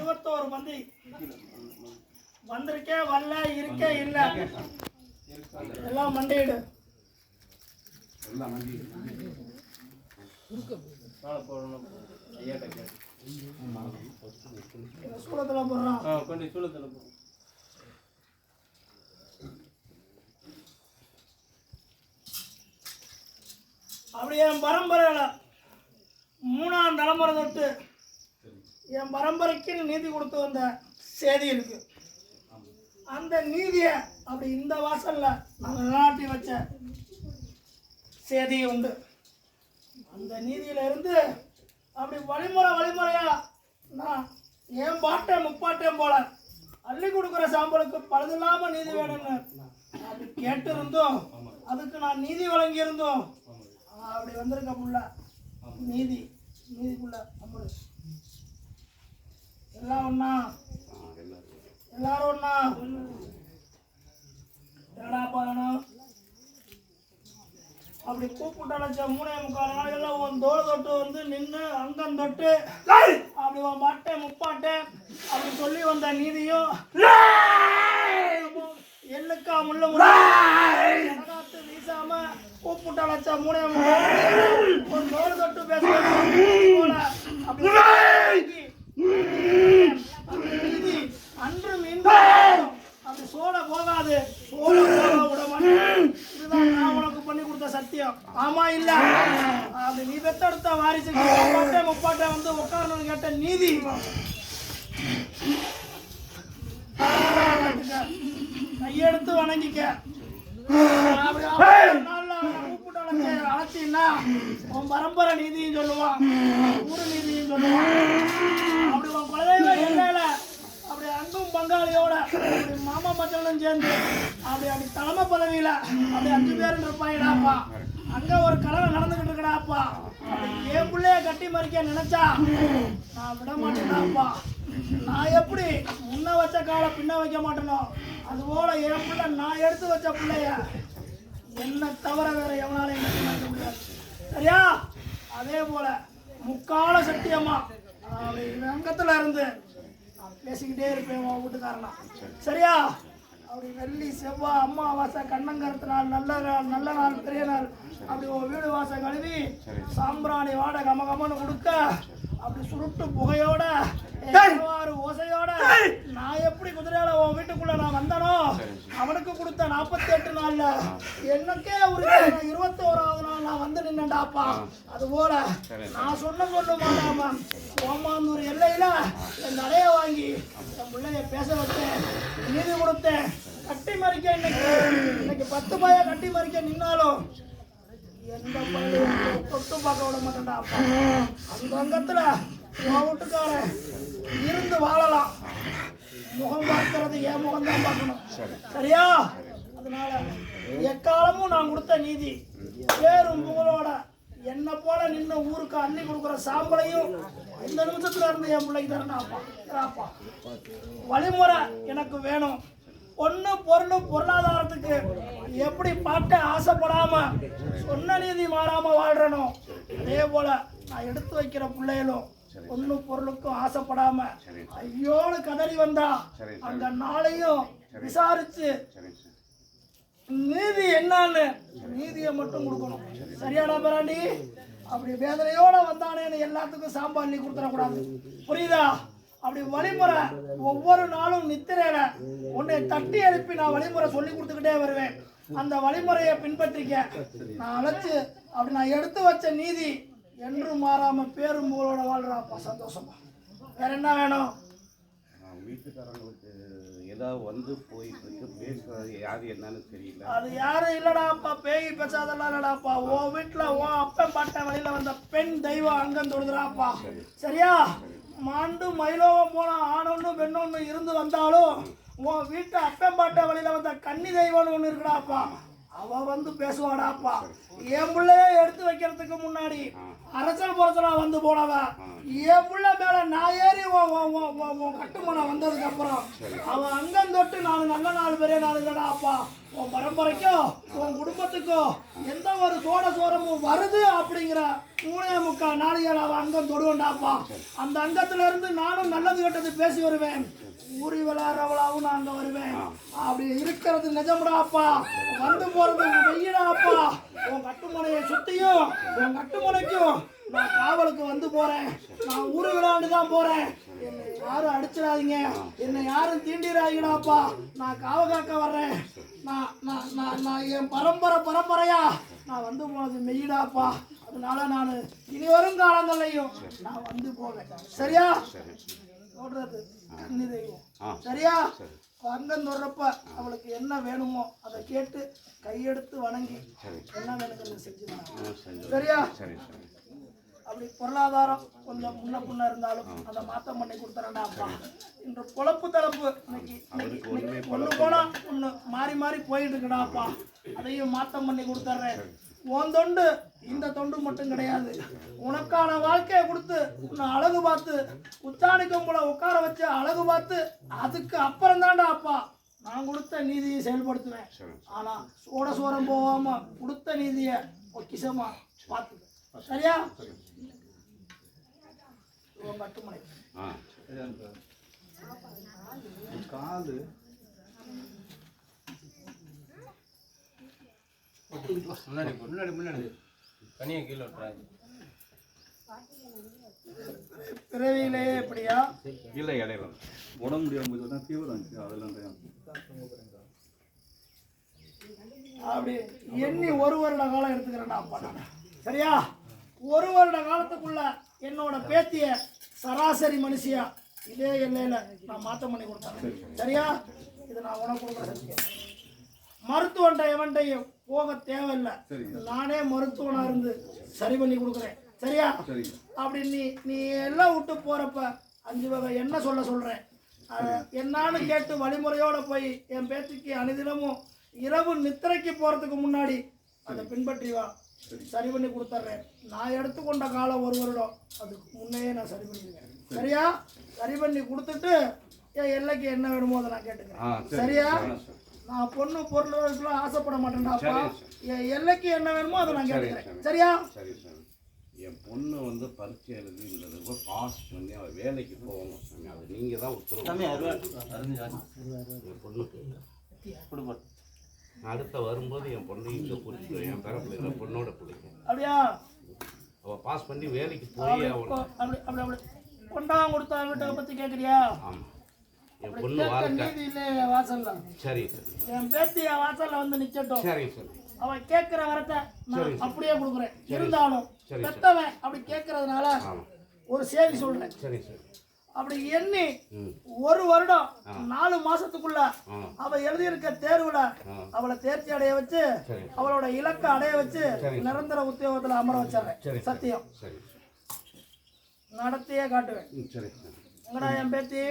21 மந்தி வந்திருக்கே வரல இருக்கே இல்ல எல்லாம் மண்டையிடு சூளத்துல போடுறான் அப்படியே என் பரம்பரையில 3ஆம் தலைமுறை தொட்டு என் பரம்பரைக்கு நீதி கொடுத்து வந்த செய்தி இருக்கு. அந்த நீதியை அப்படி இந்த வாசல்ல நாங்கள் நிலைநாட்டி வச்ச செய்தி உண்டு. அந்த நீதியில இருந்து அப்படி வழிமுறையா நான் என் பாட்டேன் முப்பாட்டேன் போல அள்ளி கொடுக்குற சாம்பலுக்கு பழுதில்லாம நீதி வேணும்னு அப்படி கேட்டு இருந்தோம். அதுக்கு நான் நீதி வழங்கி இருந்தோம். அப்படி வந்திருக்க புள்ள நீதிக்குள்ள அம்மரு எல்லாம் ஒண்ணா எல்லாரும் ஒண்ணா என்னடா பாக்கணும் அப்படி கூப்பிட்டு அழைச்ச 3.25 நாளைகள்ல உன் தோல் தொட்டு வந்து நின்று அங்கம் தொட்டு அப்படி உன் பாட்டை முப்பாட்டை அப்படி சொல்லி வந்த நீதியும் எள்ளுக்கா முள்ள முடாத்து வீசாம கூப்பிட்டு அழைச்ச 3.25 உன் தோல் தொட்டு பேசுற நீதி அன்றும் இன்றும் அப்படி சோழ போகாது சோழ போக விட மாட்டேன். இதுதான் நான் உனக்கு பண்ணி கொடுத்த சத்தியம். ஆமா இல்ல அப்படி நீ பெத்தெடுத்த வாரிசுக்கு முப்பாட்டை வந்து உட்காரணும்னு கேட்ட நீதி கையெடுத்து வணங்கிக்க. கூப்பிட்டு அழைச்சின்னா உன் பரம்பரை நீதியும் சொல்லுவான், ஊரு நீதியும் சொல்லுவான். அப்படி உன் குலதெய்வ எல்லையில அப்படி அங்கும் பங்காளியோட அப்படி மாமா மச்சனும் சேர்ந்து அப்படி தலைமை பதவியில அப்படி 5 பேர் இருப்பாங்கடாப்பா. அங்க ஒரு கலவை நடந்துகிட்டு இருக்கடாப்பா. என் பிள்ளைய கட்டி மறிக்க நினைச்சா நான் விட மாட்டேனாப்பா. நான் எப்படி முன்ன வச்ச காலை பின்ன வைக்க மாட்டேனோ அதுபோல என் பிள்ளை நான் எடுத்து வச்ச பிள்ளைய என்ன தவிர வேற எவனால என்ன முடியாது. சரியா? அதே போல முக்கால சத்தியமா ரங்கத்துல இருந்து பேசிக்கிட்டே இருப்பேன் உன் வீட்டுக்காரனா. சரியா? அப்படி வெள்ளி செவ்வாய் அம்மாவாசை கண்ணங்கருத்து நாள் நல்ல நாள் பெரிய நாள் அப்படி உன் வீடு வாசை கழுவி சாம்பிராணி வாடை கமகமன்னு கொடுக்க அப்படி சுருட்டு புகையோட ஓசையோட நான் எப்படி குதிரையால உன் வீட்டுக்குள்ள நான் வந்தனோ அவனுக்கு கொடுத்த 48 நாள்ல எனக்கே ஒரு 21வது நாள் நான் வந்து நின்னேன்டாப்பா. அது போல நான் சொன்ன சொல்லு மாட்டாம ஓமாந்தூர் எல்லையில என் நடைய வாங்கி என் பிள்ளைய பேச வச்சேன், நீதி கொடுத்தேன். கட்டி மறிக்க இன்னைக்கு 10 பய கட்டி மறிக்க நின்னாலும் எந்த பையன் தொட்டு பார்க்க விட மாட்டேன்டாப்பா. அந்த அங்கத்துல உன் வீட்டுக்காரன் இருந்து வாழலாம். முகம் பார்க்கறது என் முகம் தான் பார்க்கணும். சரியா? அதனால எக்காலமும் நான் கொடுத்த நீதி பேரும் புகழோட என்ன போல நின்று ஊருக்கு அள்ளி கொடுக்குற சாம்பலையும் இந்த நிமிஷத்துல இருந்து என் பிள்ளைக்கு தரேன்டாப்பா. வழிமுறை எனக்கு வேணும். பொண்ணு பொருளாதாரத்துக்கு எப்படி பாட்ட ஆசைப்படாம சொன்ன நீதி மாறாம வாழ்றனும் அதே போல நான் எடுத்து வைக்கிற பிள்ளைகளும் பொண்ணு பொருளுக்கும் ஆசைப்படாம ஐயோன்னு கதறி வந்தா அந்த நாளையும் விசாரிச்சு நீதி என்னன்னு நீதியை மட்டும் கொடுக்கணும். சரியாடா பிராண்டி? அப்படி வேதனையோட வந்தானேன்னு எல்லாத்துக்கும் சாம்பார் கொடுத்துடக்கூடாது. புரியுதா? அப்படி வழிமுறை ஒவ்வொரு நாளும் நித்திரையில உன்னை தட்டி எழுப்பி நான் வழிமுறை சொல்லி கொடுத்துக்கிட்டே வருவேன். அந்த வழிமுறையை பின்பற்றிக்க நான் அழைச்சு அப்படி நான் எடுத்து வச்ச நீதி என்றும் மாறாம பேரும் புகழோட வாழ்றாப்பா. சந்தோஷமா. வேற என்ன வேணும்? வீட்டுக்காரங்களுக்கு ஏதாவது வந்து போயிட்டு இருக்கு, பேசுறது யாரு என்னன்னு தெரியல. அது யாரும் இல்லடாப்பா, பேய் பேசாதெல்லாம் இல்லடாப்பா. உன் வீட்டுல உன் அப்பன் பாட்ட வழியில வந்த பெண் தெய்வம் அங்கம் தொடுதுடாப்பா. சரியா? மாண்டு மயிலோகம் போன ஆணொன்னு பெண்ணொன்னு இருந்து வந்தாலும் உன் வீட்டு அப்பன் பாட்ட வழியில வந்த கன்னி தெய்வம்னு ஒண்ணு இருக்குடாப்பா. அவ வந்து பேசுவாடாப்பா. என் பிள்ளைய எடுத்து வைக்கிறதுக்கு முன்னாடி அரசல் புறசலா வந்து போனவ என் பிள்ளை மேல நான் ஏறி கட்டுமனம் வந்ததுக்கு அப்புறம் அவன் அங்கம் தொட்டு நான் நல்ல நாள் பெரிய நாள் இல்லடாப்பா. உன் பரம்பரைக்கோ உன் குடும்பத்துக்கோ எந்த ஒரு சோட சோரமும் வருது அப்படிங்கிற 3.25 நாளிகள் அவன் அங்கம் தொடுவேண்டாப்பா. அந்த அங்கத்துல இருந்து நானும் நல்லது கெட்டது பேசி வருவேன். ஊறி விளையாடுறவளாவும் நான் அங்க வருவேன். அப்படி இருக்கிறது நிஜம்டாப்பா. வந்து போறது வெயிடாப்பா. உன் கட்டுமனையை சுத்தியும் உன் கட்டுமனைக்கும் நான் காவலுக்கு வந்து போறேன். நான் ஊரு விளையாண்டு தான் போறேன். என்னை யாரும் அடிச்சிடாதீங்க, என்னை யாரும் தீண்டிடாதீங்கடாப்பா. நான் காவ காக்க வர்றேன். நான் என் பரம்பரையா நான் வந்து போனது மெய்யிடாப்பா. அதனால நான் இனி வரும் காலங்கள்லையும் நான் வந்து போவேன். சரியா? சொல்றது கன்னி தெய்வம். சரியா? அங்கம் தொடுறப்ப அவளுக்கு என்ன வேணுமோ அதை கேட்டு கையெடுத்து வணங்கி என்ன வேணுங்கிறது செஞ்சுருந்தாங்க. சரியா? அப்படி பொருளாதாரம் கொஞ்சம் முன்ன பின்ன இருந்தாலும் அதை மாத்தம் பண்ணி கொடுத்துறேன்டாப்பா. இன்று பொழப்பு தளப்பு இன்னைக்கு ஒன்று போனா ஒன்று மாறி போயிட்டு இருக்குடாப்பா. அதையும் மாத்தம் பண்ணி கொடுத்துட்றேன். உன் தொண்டு இந்த தொண்டு மட்டும் கிடையாது. உனக்கான வாழ்க்கையை கொடுத்து உன்னை அழகு பார்த்து உச்சாணி கொம்புல உட்கார வச்சு அழகு பார்த்து அதுக்கு அப்புறம் தான்டா அப்பா நான் கொடுத்த நீதியை செயல்படுத்துவேன். ஆனா சோரம் போகாம கொடுத்த நீதியை பொக்கிஷமா பார்த்து. சரியா? கட்டுமனை காலு முன்னாடி தனியா கீழே விட்டுறாங்க. பிறவியிலேயே எப்படியா இல்லை இடையில உடம்பு முடியாமல் தான் ஃபீவர் வந்துச்சு. அதெல்லாம் அப்படி எண்ணி 1 வருட காலம் எடுத்துக்கிறேன்டா அப்பா நான். சரியா? 1 வருட காலத்துக்குள்ள என்னோட பேத்திய சராசரி மனுஷியா இதே எல்லையில நான் மாற்றம் பண்ணி கொடுத்தேன். சரியா? இது நான் உனக்கு கொடுக்குற சத்தியம். மருத்துவன்ட்ட எவன்ட்டையும் போக தேவையில்லை. நானே மருத்துவனா இருந்து சரி பண்ணி கொடுக்குறேன். சரியா? அப்படி நீ எல்லாம் விட்டு போறப்ப 5 வகை என்ன சொல்றேன். என்னான்னு கேட்டு வழிமுறையோட போய் என் பேத்திக்கு அனுதினமும் இரவு நித்திரைக்கு போறதுக்கு முன்னாடி அதை பின்பற்றி வா. சரி பண்ணி கொடுத்துட்றேன். நான் எடுத்துக்கொண்ட காலம் 1 வருடம். அதுக்கு முன்னையே நான் சரி பண்ணிடுவேன். சரியா? சரி பண்ணி கொடுத்துட்டு என் எல்லைக்கு என்ன வேணுமோ அதை நான் கேட்டுக்கிறேன். சரியா? நான் பொண்ணு பொருளுக்கெல்லாம் ஆசைப்பட மாட்டேன்டாப்பா. என் எல்லைக்கு என்ன வேணுமோ அதை நான் கேட்டுக்கிறேன். சரியா? சரி சார். என் பொண்ணு வந்து பரீட்சை எழுதி இந்த பாஸ் பண்ணி அவள் வேலைக்கு போகணும் சாமி. அது நீங்கள் தான் உத்தரவு. பொண்ணுக்கு அடுத்த வரும்போது என் பொண்ணு இங்கே பிடிச்சிடும். என் பேரப்பிள்ளை இந்த பொண்ணோட பிடிக்கும். அப்படியா? அவள் பாஸ் பண்ணி வேலைக்கு போய் அப்படி கொண்டாங்க கொடுத்தா வீட்டை பற்றி கேட்குறியா? ஆமாம். என் பொண்ணு வாழ்க்கை வாசல்ல. சரி சார். என் பேத்தி வாசல்ல வந்து நிக்கட்டும். சரி சார். அவன் கேட்கிற வரத்தை நான் அப்படியே கொடுக்குறேன். இருந்தாலும் பெத்தவன் அப்படி கேட்கறதுனால ஒரு செய்தி சொல்றேன். சரி சார். அப்படி எண்ணி 1 வருடம் 4 மாசத்துக்குள்ள அவ எழுதியிருக்க தேர்வுல அவளை தேர்ச்சி அடைய வச்சு அவளோட இலக்கை அடைய வச்சு நிரந்தர உத்தியோகத்துல அமர வச்சாங்க. சத்தியம் நடத்தியே காட்டுவேன். எங்கடா என் பேத்தி?